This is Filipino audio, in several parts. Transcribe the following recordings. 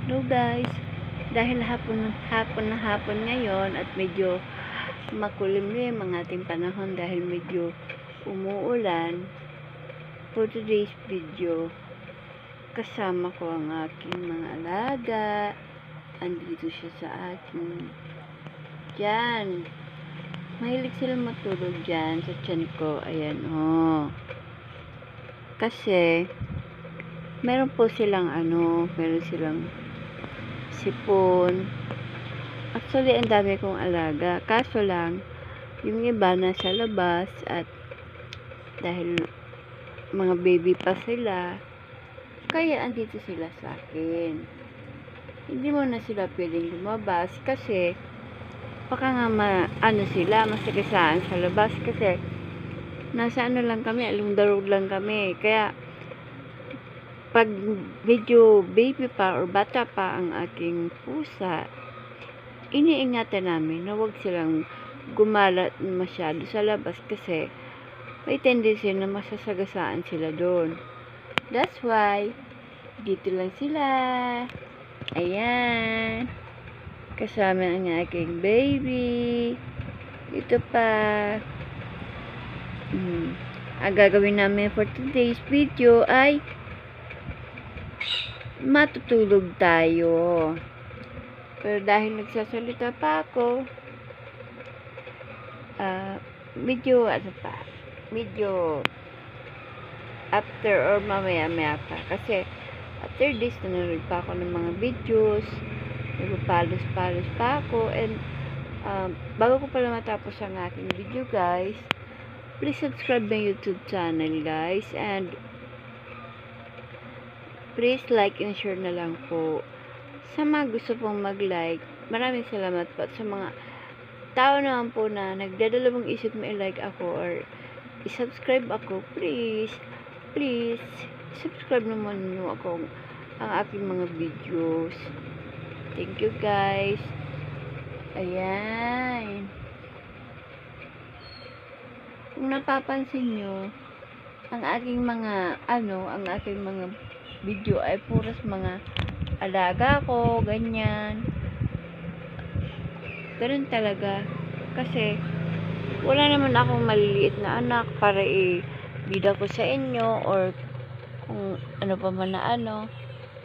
Hello guys, dahil hapon na hapon ngayon at medyo makulimlim ang ating panahon dahil medyo umuulan, for today's video, kasama ko ang aking mga alaga. Andito siya sa akin. Diyan. Mahilig sila matulog dyan sa tiyan ko. Ayan, oh. Kasi, meron po silang meron silang sipon. Actually, ang dami kong alaga. Kaso lang, yung iba nasa labas at dahil mga baby pa sila, kaya andito sila sa akin. Hindi mo na sila pwedeng lumabas kasi baka nga masagasaan sa labas kasi nasa lang kami, along lang kami. Kaya pag medyo baby pa or bata pa ang aking pusa, iniingatan namin na huwag silang gumalat masyado sa labas kasi may tendency na masasagasaan sila doon. That's why dito lang sila. Ayan, kasama ang aking baby. Ito pa. Ang gagawin namin for today's video ay matutulog tayo. Pero dahil nagsasalita pa ako, medyo after or mamaya pa. Kasi after this, nanonood pa ako ng mga videos, nagpapalos-palos pa ako, and bago ko pala matapos ang aking video guys, please subscribe my YouTube channel guys, and please like and share na lang po. Sa mga gusto pong mag-like, maraming salamat po. At sa mga tao naman po na nagdadalawang isip mo i-like ako or i-subscribe ako, please subscribe naman nyo ako ang aking mga videos. Thank you guys. Ayan. Kung napapansin nyo, ang aking mga video ay puros mga alaga ko, ganyan. Ganun talaga. Kasi wala naman akong maliliit na anak para bida ko sa inyo or kung ano pa man na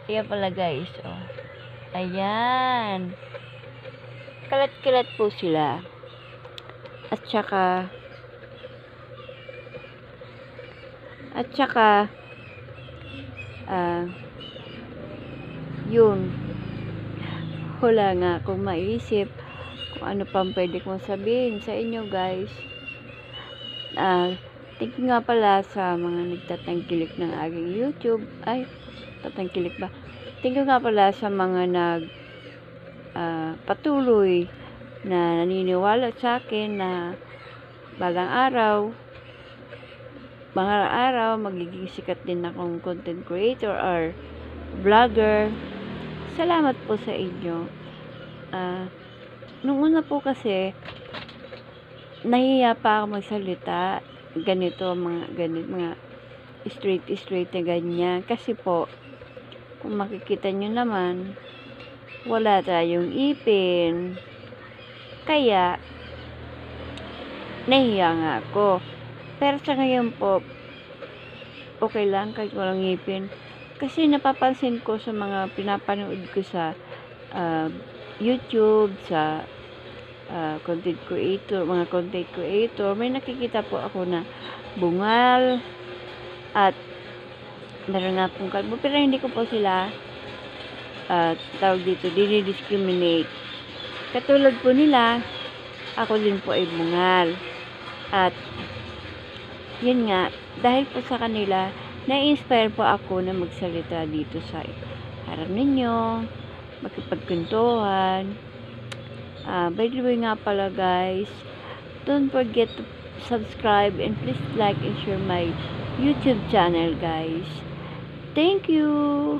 Kaya pala guys, oh. Ayan. Kalat-kalat po sila. At saka yun. Wala nga akong maisip kung ano pang pwede kong sabihin sa inyo guys. Thank you nga pala sa mga nagtatangkilik ng aking YouTube. Ay, tatangkilik ba? Thank you nga pala sa mga patuloy na naniniwala sa akin na balang araw magiging sikat din akong content creator or vlogger. Salamat po sa inyo. Nung una po kasi nahiya pa ako magsalita ganito mga straight na ganyan kasi po kung makikita nyo naman wala tayong ipin kaya nahiya nga ako. Pero sa ngayon po okay lang kahit walang ipin kasi napapansin ko sa mga pinapanood ko sa YouTube, sa mga content creator, may nakikita po ako na bungal at meron nga pong kalbo, pero hindi ko po sila tawag dito, dinidiscriminate. Katulad po nila, ako din po ay bungal. At yun nga, dahil po sa kanila, na-inspire po ako na magsalita dito sa harap ninyo, makipagkwentuhan. By the way nga pala guys, don't forget to subscribe and please like and share my YouTube channel guys. Thank you!